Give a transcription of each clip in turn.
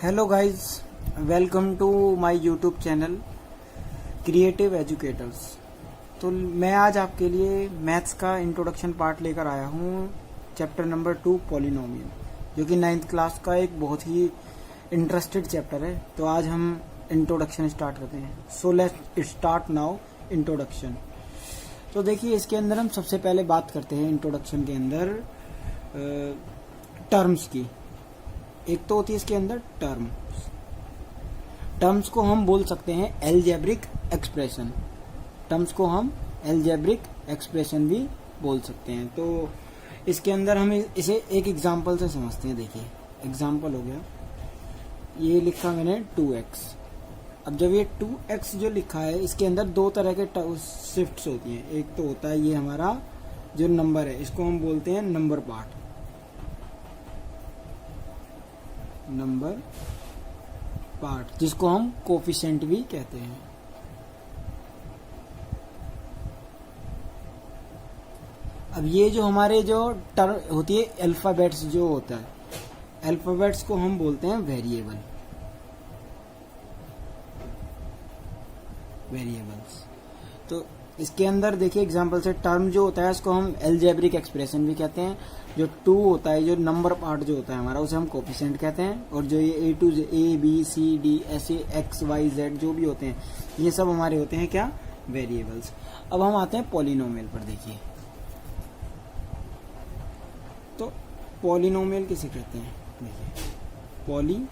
Hello guys, welcome to my YouTube channel creative educators. तो मैं आज आपके लिए मैथ्स का इंट्रोडक्शन पार्ट लेकर आया हूँ, चैप्टर नंबर 2 पॉलिनोमियल, जो कि 9th क्लास का एक बहुत ही इंटरेस्टेड चैप्टर है। तो आज हम इंट्रोडक्शन स्टार्ट करते हैं। So let's start now introduction. तो देखिए, इसके अंदर हम सबसे पहले बात करते हैं इंट्रोडक्शन के अंदर टर्म्स की। एक तो होती है इसके अंदर टर्म्स को हम बोल सकते हैं एल्जेब्रिक एक्सप्रेशन। टर्म्स को हम एल्जेब्रिक एक्सप्रेशन भी बोल सकते हैं। तो इसके अंदर हम इसे एक एग्जांपल से समझते हैं। देखिए, एग्जांपल हो गया, ये लिखा मैंने 2x। अब जब ये 2x जो लिखा है, इसके अंदर दो तरह के शिफ्ट्स होती हैं। एक तो होता है ये हमारा जो नंबर है, इसको हम बोलते हैं नंबर पार्ट, जिसको हम कोफिशिएंट भी कहते हैं। अब ये जो हमारे जो टर्म होती है, अल्फाबेट्स जो होता है, अल्फाबेट्स को हम बोलते हैं वेरिएबल्स। तो इसके अंदर देखिए एग्जांपल से, टर्म जो होता है इसको हम एल्जेब्रिक एक्सप्रेशन भी कहते हैं। जो 2 होता है, जो नंबर पार्ट जो होता है हमारा, उसे हम कोफिशिएंट कहते हैं। और जो ये A B C D ऐसे X Y Z जो भी होते हैं, ये सब हमारे होते हैं क्या, वेरिएबल्स। अब हम आते हैं पॉलिनोमियल पर। देखिए, तो पॉलिनोमियल किसे कहते हैं? देखिए, पॉलिनोमियल।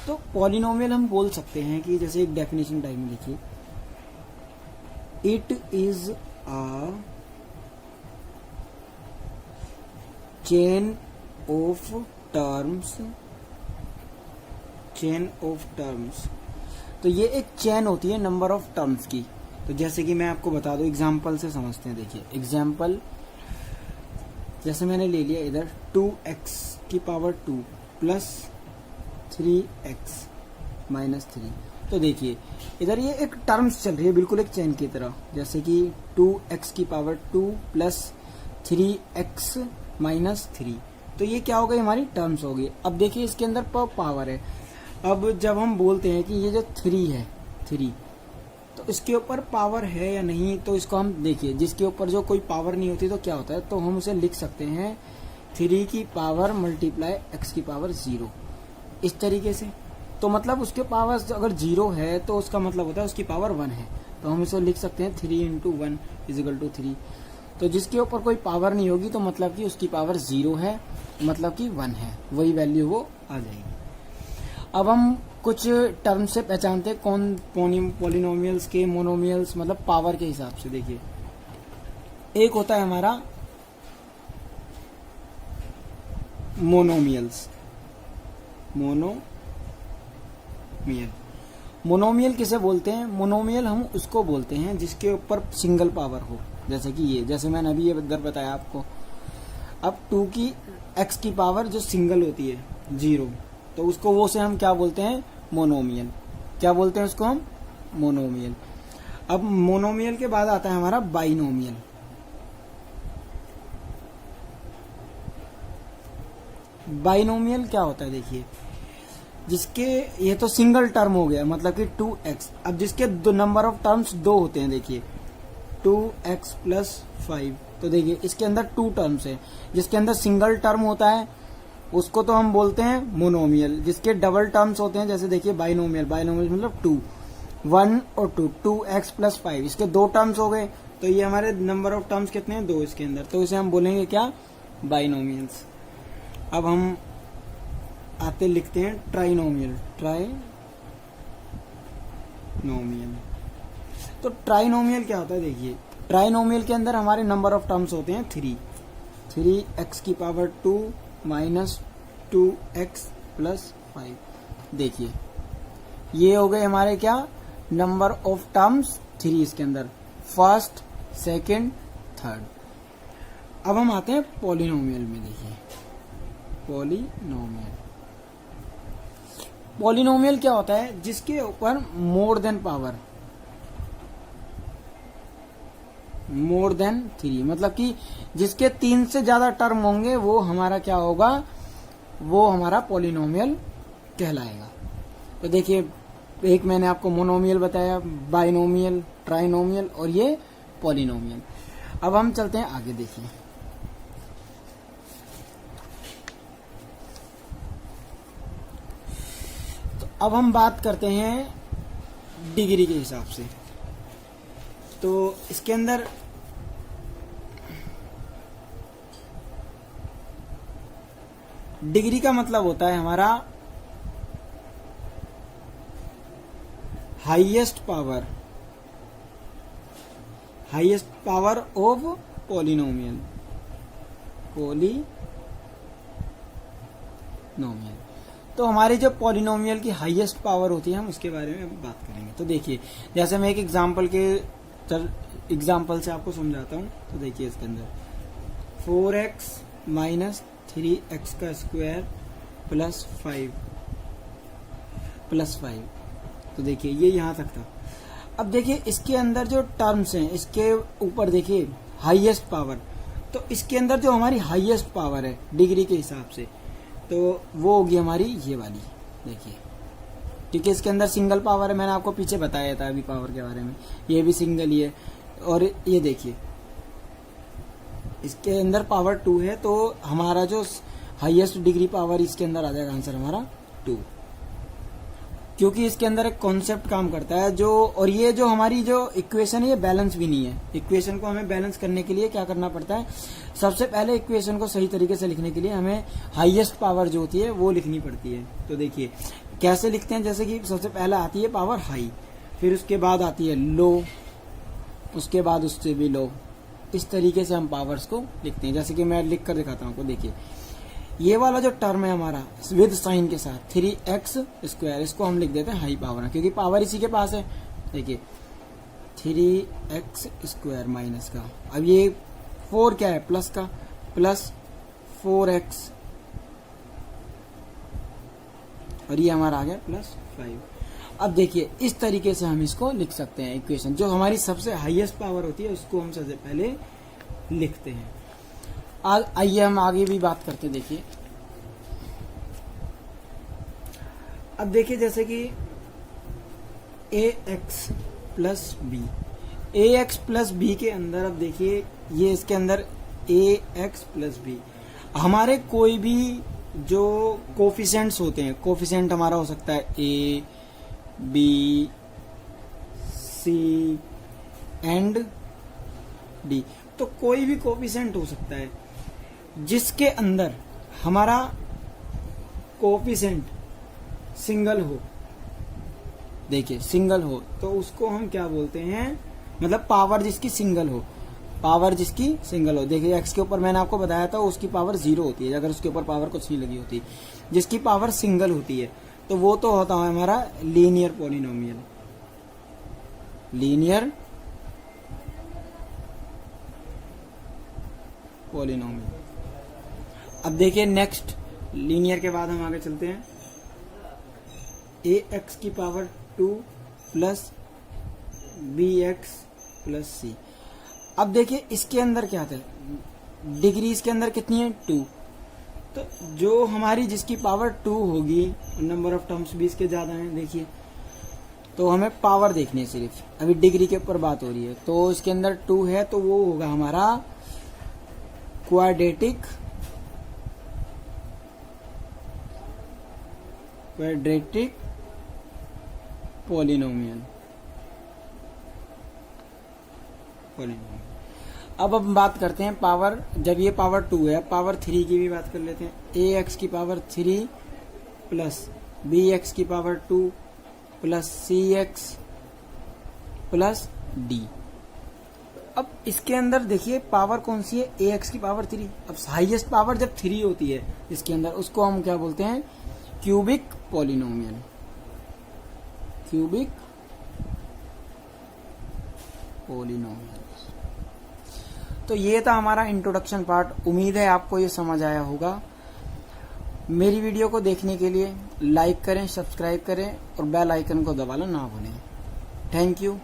तो पॉलिनोमियल हम बोल सकते हैं कि जैसे एक डेफिनेशन टाइप में लिखिए, it is a chain of terms. तो ये एक चेन होती है नंबर ऑफ टर्म्स की। तो जैसे कि मैं आपको बता दूं, एग्जांपल से समझते हैं। देखिए एग्जांपल, जैसे मैंने ले लिया इधर 2x की पावर 2 प्लस 3x माइनस 3। तो देखिए इधर ये एक टर्म्स चल रही है, बिल्कुल एक चेन की तरह। जैसे कि 2x की पावर 2 प्लस 3x माइनस 3। तो ये क्या हो गई, हमारी टर्म्स हो गई। अब देखिए इसके अंदर पावर है। अब जब हम बोलते हैं कि ये जो 3 है, 3, तो इसके ऊपर पावर है या नहीं, तो इसको हम देखिए, जिसके ऊपर जो कोई पावर नहीं होती तो क्या होता है, तो हम उसे लिख सकते हैं 3 की पावर मल्टीप्लाई x की पावर 0, इस तरीके से। तो मतलब उसके पावर अगर 0 है तो उसका मतलब होता है उसकी पावर 1 है। तो हम इसे लिख सकते हैं 3 × 1 = 3। तो जिसके ऊपर कोई पावर नहीं होगी तो मतलब कि उसकी पावर 0 है, मतलब कि 1 है, वही वैल्यू वो आ जाएगी। अब हम कुछ टर्म से पहचानते हैं कौन पॉलिनोमियल्स के, मोनोमियल्स, मतलब पावर के हिसाब से। देखिए, एक होता है हमारा मोनोमियल किसे बोलते हैं? मोनोमियल हम उसको बोलते हैं जिसके ऊपर सिंगल पावर हो। जैसे कि ये, जैसे मैंने अभी ये इधर बताया आपको। अब 2 की x की पावर जो सिंगल होती है 0, तो उसको वो से हम क्या बोलते हैं, मोनोमियल। क्या बोलते हैं उसको हम? मोनोमियल। अब मोनोमियल के बाद आता है हमारा बाइनोमियल। बाइनोमियल क्या होता है? देखिए, जिसके, ये तो सिंगल टर्म हो गया, मतलब कि 2x। अब जिसके दो नंबर ऑफ टर्म्स 2 होते हैं, देखिए 2x + 5। तो देखिए इसके अंदर 2 टर्म्स है। जिसके अंदर सिंगल टर्म होता है उसको तो हम बोलते हैं मोनोमियल। जिसके डबल टर्म्स होते हैं, जैसे देखिए बाइनोमियल मतलब 2, 1 और 2, 2x + 5, इसके 2 टर्म्स हो गए। तो ये हमारे नंबर ऑफ टर्म्स कितने हैं, 2 इसके अंदर। तो इसे हम बोलेंगे क्या, बाइनोमियल्स। अब हम आते लिखते हैं ट्राइनोमियल। तो ट्राइनोमियल क्या होता है? देखिए, ट्राइनोमियल के अंदर हमारे नंबर ऑफ टर्म्स होते हैं 3x की पावर 2 माइनस 2x + 5। देखिए ये हो गए हमारे क्या, नंबर ऑफ टर्म्स 3 इसके अंदर, फर्स्ट, सेकंड, थर्ड। अब हम आते हैं पॉलिनोमियल में। देखिए पॉलिनोमियल क्या होता है? जिसके ऊपर मोर देन मोर देन 3, मतलब कि जिसके 3 से ज्यादा टर्म होंगे वो हमारा क्या होगा, वो हमारा पॉलिनोमियल कहलाएगा। तो देखिए, एक मैंने आपको मोनोमियल बताया, बाइनोमियल, ट्राइनोमियल और ये पॉलिनोमियल। अब हम चलते हैं आगे। देखिए तो अब हम बात करते हैं डिग्री के हिसाब से। तो इसके अंदर डिग्री का मतलब होता है हमारा हाईएस्ट पावर ऑफ पॉलिनोमियल। तो हमारी जो पॉलिनोमियल की हाईएस्ट पावर होती है, हम उसके बारे में बात करेंगे। तो देखिए, जैसे मैं एक एग्जाम्पल से आपको समझाता हूं। तो देखिए इसके अंदर 4x माइनस 3x का स्क्वायर प्लस 5। तो देखिए ये यहां तक था। अब देखिए इसके अंदर जो टर्म्स हैं, इसके ऊपर देखिए हाईएस्ट पावर, तो इसके अंदर जो हमारी हाईएस्ट पावर है डिग्री के हिसाब से, तो वो होगी हमारी ये वाली। देखिए, क्योंकि इसके अंदर सिंगल पावर है, मैंने आपको पीछे बताया था अभी पावर के बारे में, ये भी सिंगल ही है। और ये देखिए इसके अंदर पावर 2 है, तो हमारा जो हाईएस्ट डिग्री पावर इसके अंदर आ जाएगा आंसर हमारा 2, क्योंकि इसके अंदर एक कॉन्सेप्ट काम करता है जो, और ये जो हमारी जो इक्वेशन है ये बैलेंस भी नहीं है। इक्वेशन को हमें बैलेंस करने के लिए क्या करना पड़ता है, सबसे पहले इक्वेशन को सही तरीके से लिखने के लिए हमें हाईएस्ट पावर जो होती है वो लिखनी पड़ती है। तो देखिए कैसे लिखते हैं, जैसे कि सबसे पहले आती है पावर हाई, फिर उसके बाद आती है लो, उसके बाद उससे भी लो। इस तरीके से हम पावर्स को लिखते हैं। जैसे कि मैं लिख कर दिखाता हूँ आपको। देखिए ये वाला जो टर्म है हमारा विद साइन के साथ 3x स्क्वायर, इसको हम लिख देते हैं हाई पावर, क्योंकि पावर इसी के पास है। देखिए 3x स्क्वायर माइनस का, अब ये 4 क्या है, प्लस का, प्लस 4x, और ये हमारा आ गया प्लस 5। अब देखिए इस तरीके से हम इसको लिख सकते हैं इक्वेशन। जो हमारी सबसे हाईएस्ट पावर होती है उसको हम सबसे पहले लिखते हैं। आइए हम आगे भी बात करते। देखिए अब देखिए जैसे कि ax plus B, ax plus B के अंदर, अब देखिए ये इसके अंदर ax प्लस बी, हमारे कोई भी जो कोफिशिएंट्स होते हैं, कोफिशिएंट हमारा हो सकता है a, b, c and d, तो कोई भी कोफिशिएंट हो सकता है जिसके अंदर हमारा कोफिशिएंट सिंगल हो। देखिए सिंगल हो तो उसको हम क्या बोलते हैं, मतलब पावर जिसकी सिंगल हो, पावर जिसकी सिंगल हो। देखिए x के ऊपर मैंने आपको बताया था उसकी पावर 0 होती है अगर उसके ऊपर पावर कुछ नहीं लगी होती। जिसकी पावर सिंगल होती है तो वो तो होता है हमारा लीनियर पॉलिनोमियल। Linear polynomial. अब देखिए नेक्स्ट लीनियर के बाद हम आगे चलते हैं। ax की power 2 plus bx plus c। अब देखिए इसके अंदर क्या था, डिग्री इसके अंदर कितनी है 2, तो जो हमारी जिसकी पावर 2 होगी, नंबर ऑफ टर्म्स भी इसके ज्यादा हैं। देखिए तो हमें पावर देखनी है सिर्फ, अभी डिग्री के ऊपर बात हो रही है। तो इसके अंदर 2 है तो वो होगा हमारा क्वाड्रेटिक पॉलिनोमियल। अब हम बात करते हैं पावर, जब ये पावर 2 है, पावर 3 की भी बात कर लेते हैं। ax की पावर 3 प्लस bx की power 2 plus cx plus d। अब इसके अंदर देखिए पावर कौन सी है, ax की पावर 3। अब हाईएस्ट पावर जब 3 होती है इसके अंदर, उसको हम क्या बोलते हैं, क्यूबिक पॉलिनोमियल। Cubic polynomial. तो ये था हमारा इंट्रोडक्शन पार्ट। उम्मीद है आपको ये समझ आया होगा। मेरी वीडियो को देखने के लिए लाइक करें, सब्सक्राइब करें और बेल आइकन को दबाना ना भूलें। Thank you.